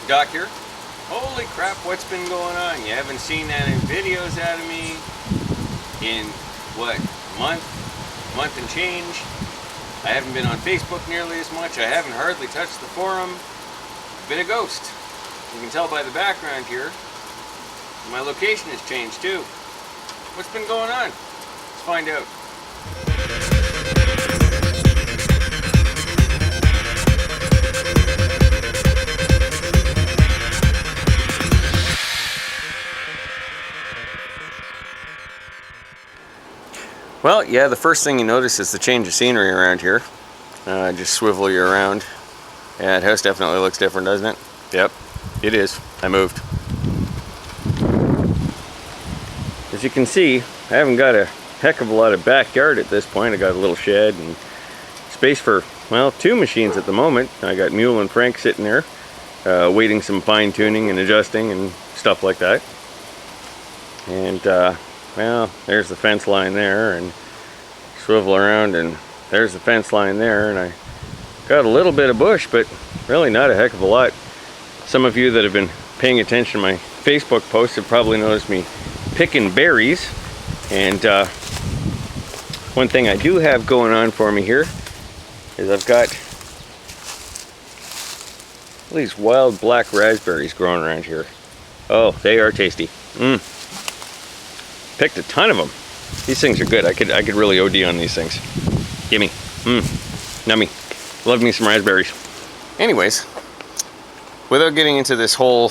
Doc here. Holy crap, what's been going on? You haven't seen any videos out of me in, what, month and change. I haven't been on Facebook nearly as much. I haven't hardly touched the forum. I've been a ghost. You can tell by the background here. My location has changed too. What's been going on? Let's find out. Well, yeah, the first thing you notice is the change of scenery around here. Just swivel you around. Yeah, the house definitely looks different, doesn't it? Yep, it is. I moved. As you can see, I haven't got a heck of a lot of backyard at this point. I got a little shed and space for, well, 2 machines at the moment. I got Mule and Frank sitting there, waiting some fine tuning and adjusting and stuff like that. And well, there's the fence line there, and swivel around, and there's the fence line there, and I got a little bit of bush, but really not a heck of a lot. Some of you that have been paying attention to my Facebook posts have probably noticed me picking berries. And one thing I do have going on for me here is I've got all these wild black raspberries growing around here. Oh, they are tasty. Picked a ton of them. These things are good. I could really OD on these things. Gimme. Nummy. Love me some raspberries. Anyways, without getting into this whole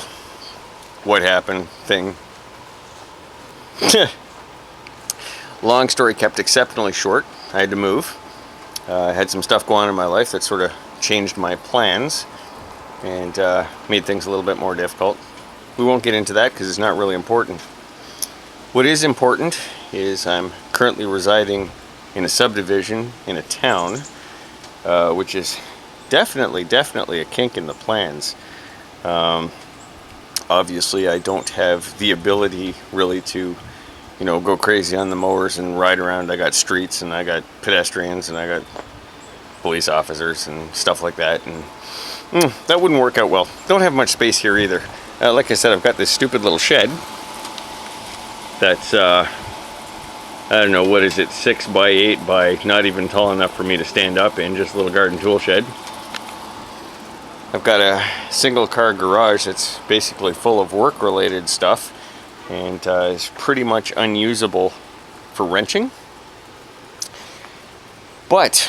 what happened thing, long story kept exceptionally short. I had to move. I had some stuff going on in my life that sort of changed my plans and made things a little bit more difficult. We won't get into that because it's not really important. What is important is I'm currently residing in a subdivision in a town, which is definitely a kink in the plans. Obviously, I don't have the ability really to, you know, go crazy on the mowers and ride around. I got streets and I got pedestrians and I got police officers and stuff like that, and that wouldn't work out well. Don't have much space here either. Like I said, I've got this stupid little shed that's I don't know, what is it, 6 by 8 by not even tall enough for me to stand up in, just a little garden tool shed. I've got a single car garage that's basically full of work related stuff and is pretty much unusable for wrenching. But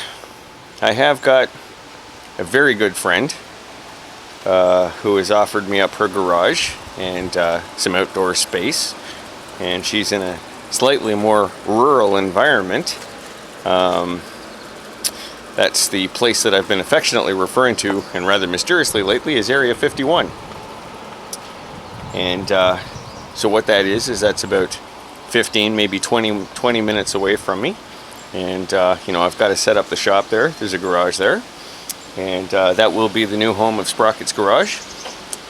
I have got a very good friend who has offered me up her garage and some outdoor space, and she's in a slightly more rural environment. That's the place that I've been affectionately referring to, and rather mysteriously lately, as Area 51. And so what that is that's about 15, maybe 20 minutes away from me. And you know, I've got to set up the shop there. There's a garage there. And that will be the new home of Sprocket's Garage.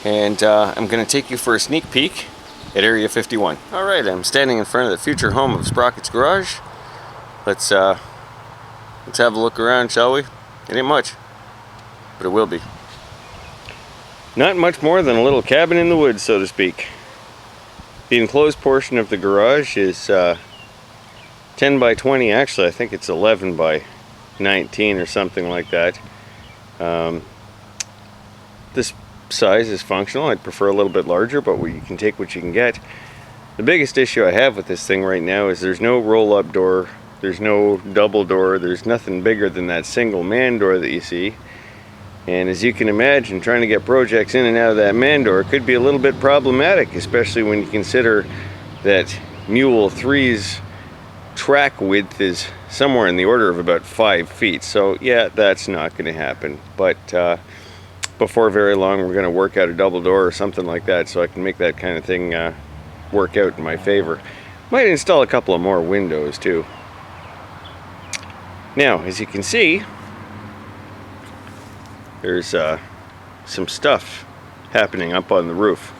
And I'm going to take you for a sneak peek at Area 51. Alright, I'm standing in front of the future home of Sprocket's Garage. Let's have a look around, shall we? It ain't much, but it will be. Not much more than a little cabin in the woods, so to speak. The enclosed portion of the garage is 10 by 20. Actually, I think it's 11 by 19 or something like that. This size is functional. I'd prefer a little bit larger, but you can take what you can get. The biggest issue I have with this thing right now is there's no roll-up door, there's no double door, there's nothing bigger than that single man door that you see. And as you can imagine, trying to get projects in and out of that man door could be a little bit problematic, especially when you consider that Mule 3's track width is somewhere in the order of about 5 feet. So yeah, that's not going to happen. But before very long, we're going to work out a double door or something like that, so I can make that kind of thing work out in my favor. Might install a couple of more windows too. Now, as you can see, there's some stuff happening up on the roof.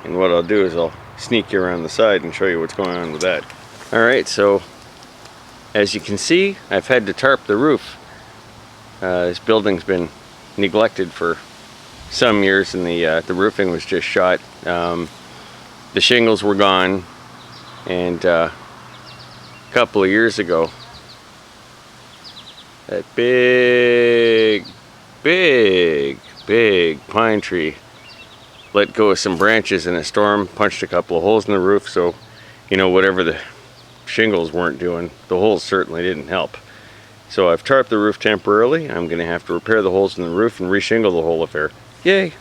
And what I'll do is I'll sneak you around the side and show you what's going on with that. Alright, so as you can see, I've had to tarp the roof. This building's been neglected for some years, and the roofing was just shot. The shingles were gone, and a couple of years ago, that big pine tree let go of some branches in a storm, punched a couple of holes in the roof, so you know, whatever the shingles weren't doing, the holes certainly didn't help. So I've tarped the roof temporarily. I'm going to have to repair the holes in the roof and reshingle the whole affair. Yay!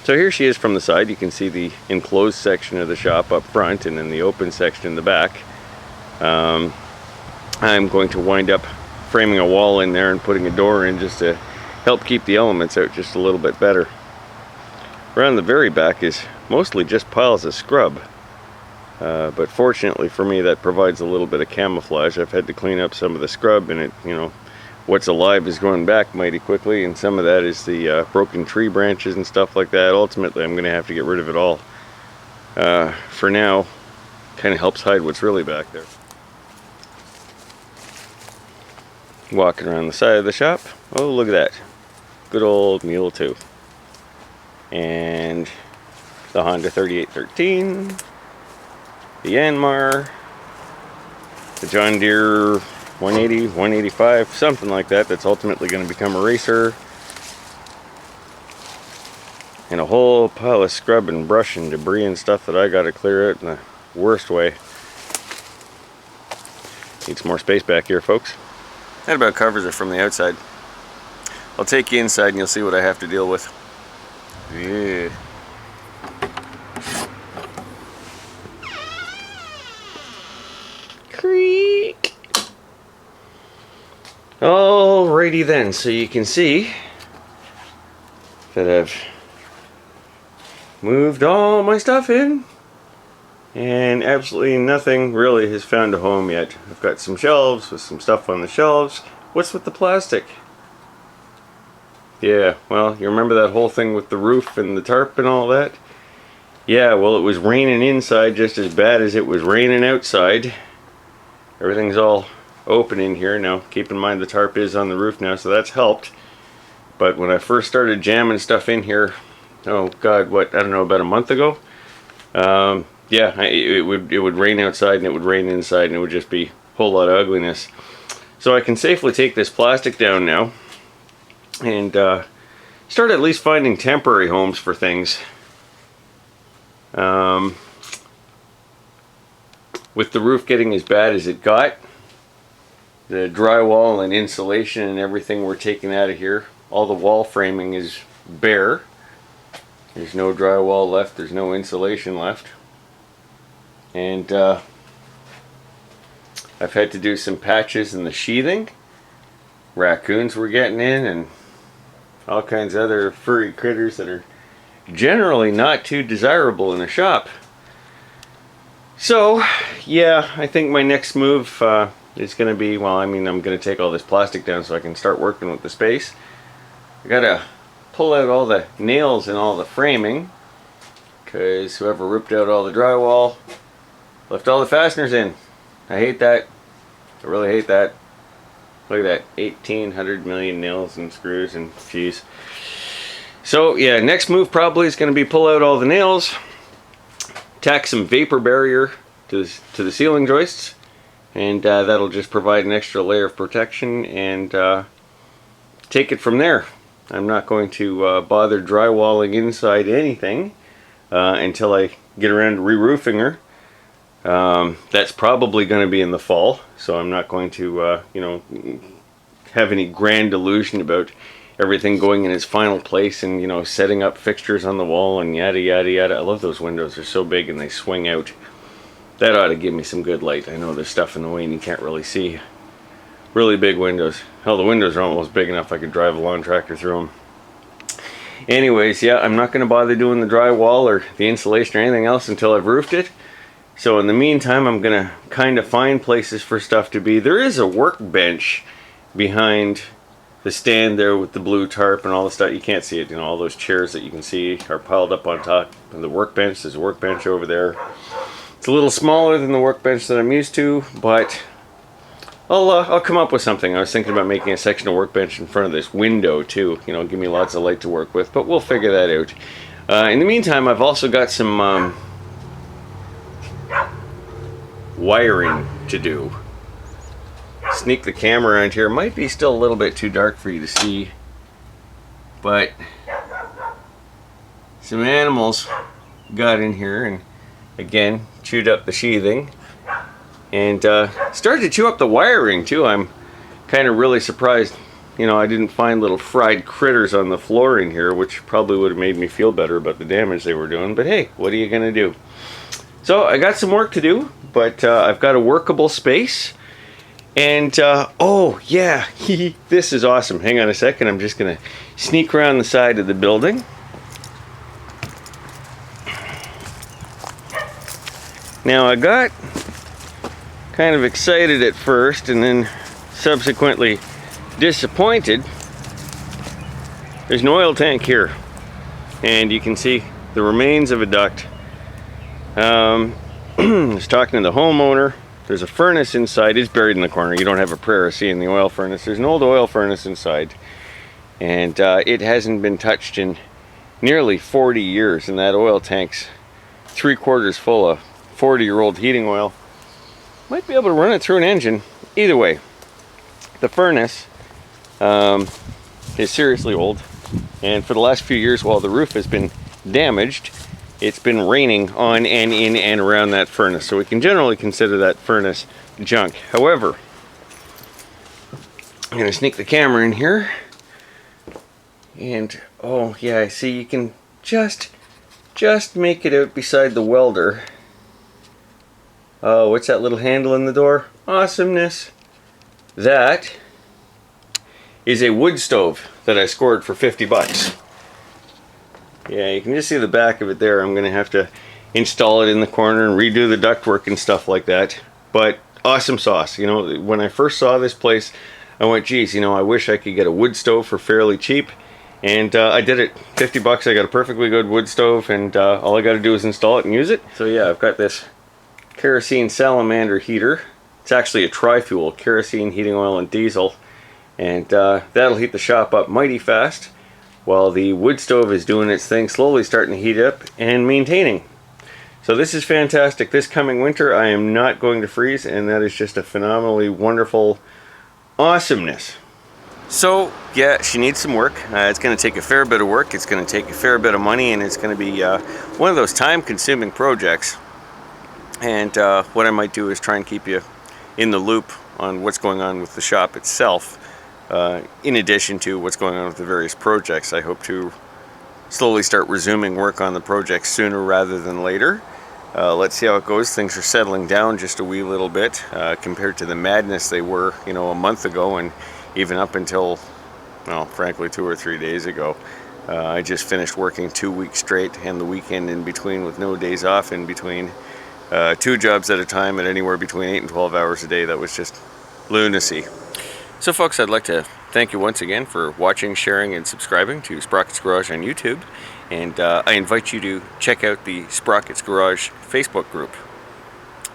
So here she is from the side. You can see the enclosed section of the shop up front and then the open section in the back. I'm going to wind up framing a wall in there and putting a door in just to help keep the elements out just a little bit better. Around the very back is mostly just piles of scrub. But fortunately for me, that provides a little bit of camouflage. I've had to clean up some of the scrub, and it, you know, what's alive is going back mighty quickly, and some of that is the broken tree branches and stuff like that. Ultimately, I'm going to have to get rid of it all. For now, kind of helps hide what's really back there. Walking around the side of the shop. Oh, look at that. Good old Mule 2. And the Honda 3813. The Yanmar. The John Deere 180, 185, something like that, that's ultimately going to become a racer. And a whole pile of scrub and brush and debris and stuff that I got to clear out in the worst way. Need some more space back here, folks. That about covers it from the outside. I'll take you inside and you'll see what I have to deal with. Yeah. Creak. Alrighty then, so you can see that I've moved all my stuff in and absolutely nothing really has found a home yet. I've got some shelves with some stuff on the shelves. What's with the plastic? Yeah, well, you remember that whole thing with the roof and the tarp and all that? Yeah, well, it was raining inside just as bad as it was raining outside. Everything's all open in here now. Keep in mind the tarp is on the roof now, so that's helped. But when I first started jamming stuff in here, oh god, what, I don't know, about a month ago? Yeah, it would rain outside and it would rain inside and it would just be a whole lot of ugliness. So I can safely take this plastic down now and start at least finding temporary homes for things. With the roof getting as bad as it got, the drywall and insulation and everything we're taking out of here. All the wall framing is bare. There's no drywall left, there's no insulation left. And I've had to do some patches in the sheathing. Raccoons were getting in and all kinds of other furry critters that are generally not too desirable in a shop. So, yeah, I think my next move is going to be, well, I mean, I'm going to take all this plastic down so I can start working with the space. I got to pull out all the nails and all the framing, because whoever ripped out all the drywall left all the fasteners in. I hate that. I really hate that. Look at that, 1,800 million nails and screws and geez. So, yeah, next move probably is going to be pull out all the nails, tack some vapor barrier to the ceiling joists, and that'll just provide an extra layer of protection, and take it from there. I'm not going to bother drywalling inside anything until I get around to re-roofing her. That's probably going to be in the fall, so I'm not going to you know, have any grand illusion about everything going in its final place and, you know, setting up fixtures on the wall and yada yada yada. I love those windows, they're so big and they swing out. That ought to give me some good light. I know there's stuff in the way and you can't really see. Really big windows. Hell, the windows are almost big enough I could drive a lawn tractor through them. Anyways, yeah, I'm not going to bother doing the drywall or the insulation or anything else until I've roofed it. So in the meantime, I'm going to kind of find places for stuff to be. There is a workbench behind the stand there with the blue tarp and all the stuff. You can't see it, you know, all those chairs that you can see are piled up on top of the workbench. There's a workbench over there. It's a little smaller than the workbench that I'm used to, but I'll come up with something. I was thinking about making a sectional workbench in front of this window too. You know, give me lots of light to work with. But we'll figure that out. In the meantime, I've also got some wiring to do. Sneak the camera around here. Might be still a little bit too dark for you to see, but some animals got in here and again chewed up the sheathing and started to chew up the wiring too. I'm kind of really surprised, you know, I didn't find little fried critters on the floor in here, which probably would have made me feel better about the damage they were doing, but hey, what are you gonna do? So I got some work to do, but I've got a workable space. And, oh yeah, this is awesome. Hang on a second, I'm just gonna sneak around the side of the building. Now I got kind of excited at first and then subsequently disappointed. There's an oil tank here, and you can see the remains of a duct. I was talking to the homeowner. There's a furnace inside. It's buried in the corner. You don't have a prayer of seeing the oil furnace. There's an old oil furnace inside, and it hasn't been touched in nearly 40 years, and that oil tank's 3/4 full of 40-year-old heating oil. Might be able to run it through an engine. Either way, the furnace is seriously old, and for the last few years while the roof has been damaged, it's been raining on and in and around that furnace, so we can generally consider that furnace junk. However, I'm gonna sneak the camera in here, and oh yeah, I see you can just make it out beside the welder. Oh, what's that little handle in the door? Awesomeness. That is a wood stove that I scored for 50 bucks. Yeah, you can just see the back of it there. I'm gonna have to install it in the corner and redo the ductwork and stuff like that. But awesome sauce. You know, when I first saw this place, I went, geez, you know, I wish I could get a wood stove for fairly cheap. And I did it. 50 bucks, I got a perfectly good wood stove, and all I gotta do is install it and use it. So yeah, I've got this kerosene salamander heater. It's actually a tri-fuel, kerosene, heating oil, and diesel. And that'll heat the shop up mighty fast, while the wood stove is doing its thing, slowly starting to heat up and maintaining. So this is fantastic. This coming winter I am not going to freeze, and that is just a phenomenally wonderful awesomeness. So yeah, she needs some work. It's going to take a fair bit of work, it's going to take a fair bit of money, and it's going to be one of those time-consuming projects. And what I might do is try and keep you in the loop on what's going on with the shop itself. In addition to what's going on with the various projects, I hope to slowly start resuming work on the projects sooner rather than later. Let's see how it goes. Things are settling down just a wee little bit compared to the madness they were, you know, a month ago, and even up until, well, frankly, 2 or 3 days ago. I just finished working 2 weeks straight and the weekend in between with no days off in between. 2 jobs at a time at anywhere between 8 and 12 hours a day. That was just lunacy. So folks, I'd like to thank you once again for watching, sharing, and subscribing to Sprocket's Garage on YouTube. And I invite you to check out the Sprocket's Garage Facebook group.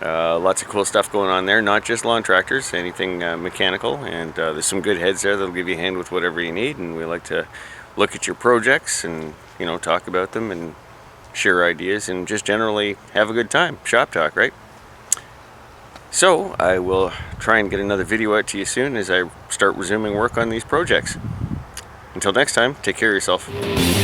Lots of cool stuff going on there, not just lawn tractors, anything mechanical. And there's some good heads there that'll give you a hand with whatever you need. And we like to look at your projects and, you know, talk about them and share ideas and just generally have a good time. Shop talk, right? So I will try and get another video out to you soon as I start resuming work on these projects. Until next time, take care of yourself.